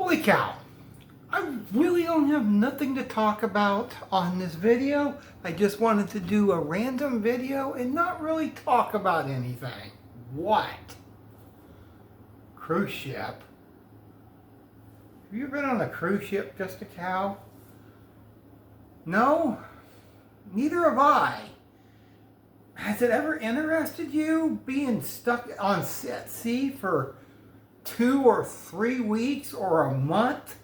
Holy cow! I really don't have nothing to talk about on this video. I just wanted to do a random video and not really talk about anything. What? Cruise ship? Have you been on a cruise ship, Just a Cow? No? Neither have I. Has it ever interested you being stuck on at sea for 2 or 3 weeks or a month?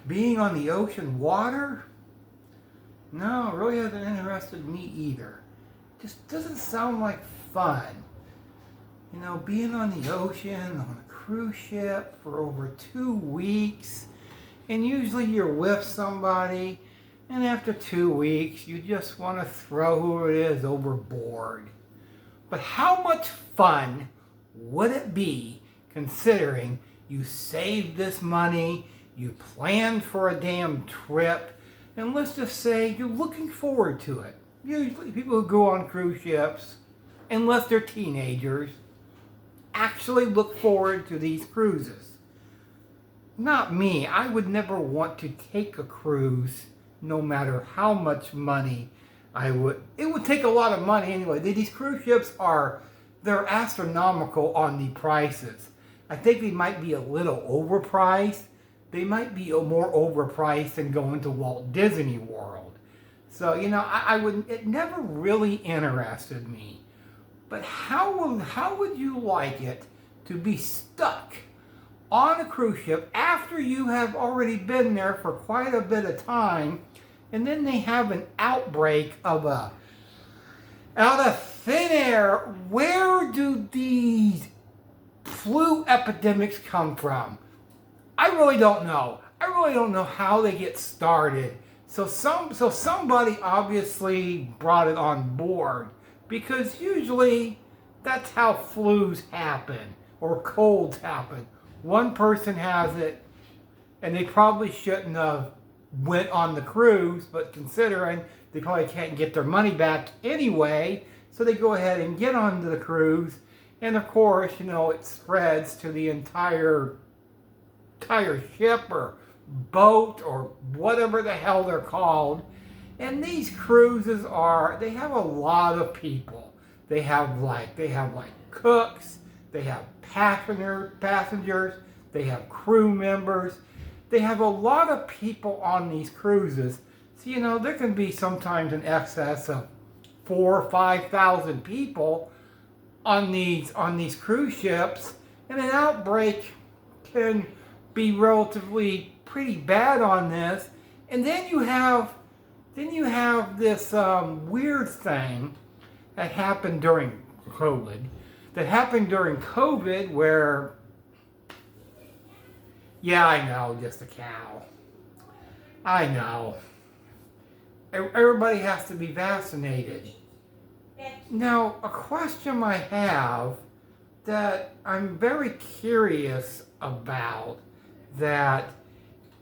Being on the ocean water? No, it really hasn't interested me either. Just doesn't sound like fun. You know, being on the ocean, on a cruise ship for over 2 weeks, and usually you're with somebody, and after 2 weeks, you just want to throw who it is overboard. But how much fun would it be considering you saved this money, you planned for a damn trip, and let's just say you're looking forward to it. Usually people who go on cruise ships, unless they're teenagers, actually look forward to these cruises. Not me. I would never want to take a cruise no matter how much money I would. It would take a lot of money anyway. These cruise ships they're astronomical on the prices. I think they might be a little overpriced. They might be more overpriced than going to Walt Disney World. So, you know, it never really interested me. But how would you like it to be stuck on a cruise ship after you have already been there for quite a bit of time, and then they have an outbreak out of thin air? Where do these flu epidemics come from? I really don't know. I really don't know how they get started. So somebody obviously brought it on board, because usually that's how flus happen or colds happen. One person has it, and they probably shouldn't have went on the cruise, but considering they probably can't get their money back anyway, so they go ahead and get onto the cruise, and of course, you know, it spreads to the entire ship or boat or whatever the hell they're called. And these cruises they have a lot of people. They have like cooks, they have passengers, they have crew members. They have a lot of people on these cruises. So, you know, there can be sometimes in excess of 4,000 or 5,000 people on these cruise ships, and an outbreak can be relatively pretty bad on this. And then you have this weird thing that happened during COVID. Where, yeah, I know, Just a Cow. I know. Everybody has to be vaccinated. Now, a question I have that I'm very curious about, that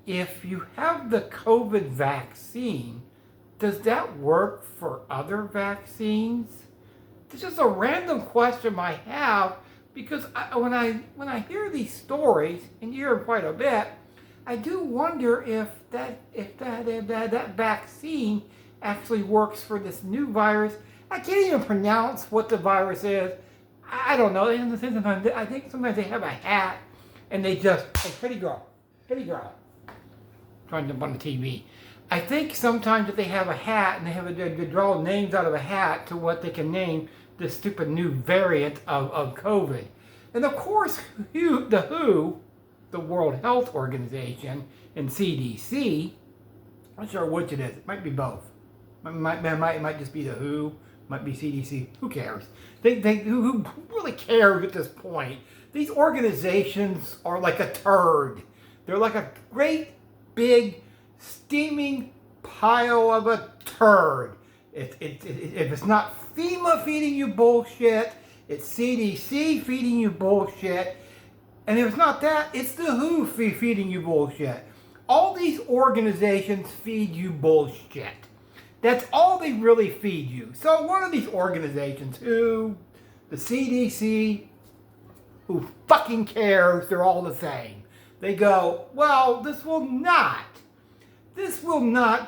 if you have the COVID vaccine, does that work for other vaccines? It's just a random question I have, because when I hear these stories, and you hear them quite a bit, I do wonder if that vaccine actually works for this new virus. I can't even pronounce what the virus is. I don't know. I think sometimes they have a hat, and they just, hey, kitty girl, trying to jump on the TV. I think sometimes that they have a hat, and they draw names out of a hat to what they can name this stupid new variant of COVID. And of course, the WHO, the World Health Organization, and CDC, I'm not sure which it is. It might be both. It might just be the WHO, might be CDC. Who cares? Who really cares at this point? These organizations are like a turd. They're like a great big steaming pile of a turd. If it's not FEMA feeding you bullshit, it's CDC feeding you bullshit, and if it's not that, it's the WHO feeding you bullshit. All these organizations feed you bullshit. That's all they really feed you. So one of these organizations, WHO, the CDC, who fucking cares? They're all the same. they go, well, this will not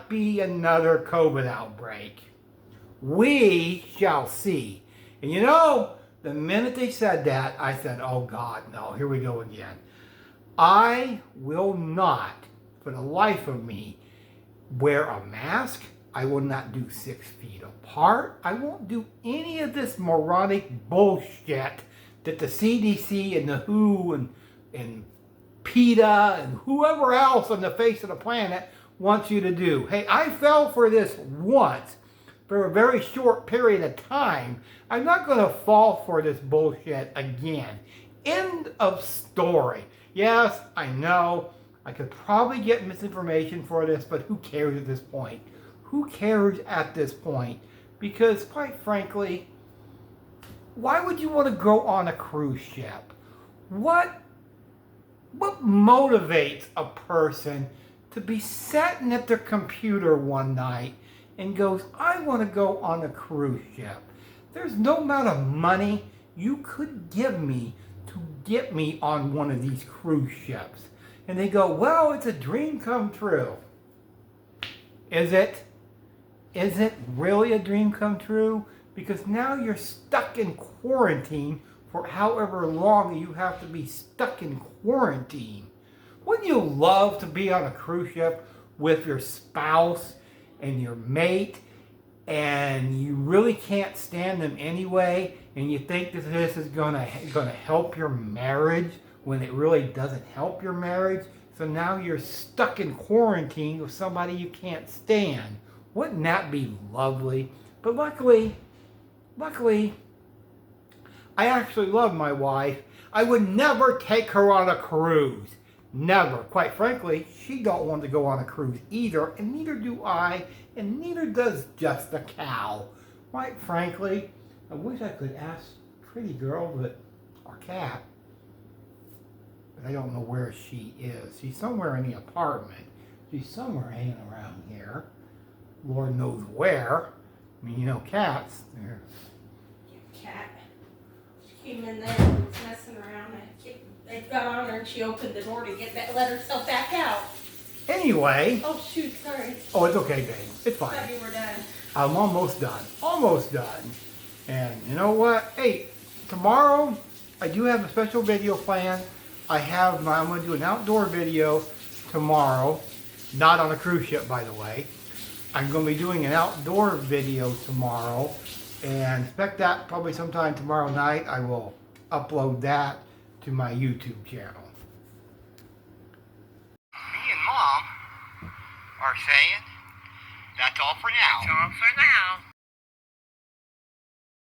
be another COVID outbreak. We shall see. And you know, the minute they said that, I said, oh God, no, here we go again. I will not, for the life of me, wear a mask. I will not do 6 feet apart. I won't do any of this moronic bullshit that the CDC and the WHO and PETA and whoever else on the face of the planet wants you to do. Hey, I fell for this once for a very short period of time. I'm not going to fall for this bullshit again. End of story. Yes, I know I could probably get misinformation for this, but who cares at this point? Who cares at this point? Because quite frankly, why would you want to go on a cruise ship? What motivates a person to be sitting at their computer one night and goes, I want to go on a cruise ship? There's no amount of money you could give me to get me on one of these cruise ships. And they go, well, it's a dream come true. Is it? Is it really a dream come true? Because now you're stuck in quarantine for however long you have to be stuck in quarantine. Wouldn't you love to be on a cruise ship with your spouse and your mate, and you really can't stand them anyway, and you think that this is gonna help your marriage when it really doesn't help your marriage? So now you're stuck in quarantine with somebody you can't stand. Wouldn't that be lovely? But luckily, I actually love my wife. I would never take her on a cruise. Never. Quite frankly, she don't want to go on a cruise either, and neither do I, and neither does Just a Cow. Quite frankly, I wish I could ask Pretty Girl, our cat, but I don't know where she is. She's somewhere in the apartment. She's somewhere hanging around here. Lord knows where. I mean, you know, cats. They're... Cat. She came in there and was messing around. They got on her and she opened the door to let herself back out. Anyway. Oh, shoot, sorry. Oh, it's okay, babe. It's fine. I thought you were done. I'm almost done. Almost done. And you know what? Hey, tomorrow I do have a special video planned. I'm going to do an outdoor video tomorrow. Not on a cruise ship, by the way. I'm going to be doing an outdoor video tomorrow. And expect that probably sometime tomorrow night. I will upload that to my YouTube channel. Me and Mom are saying that's all for now. That's all for now.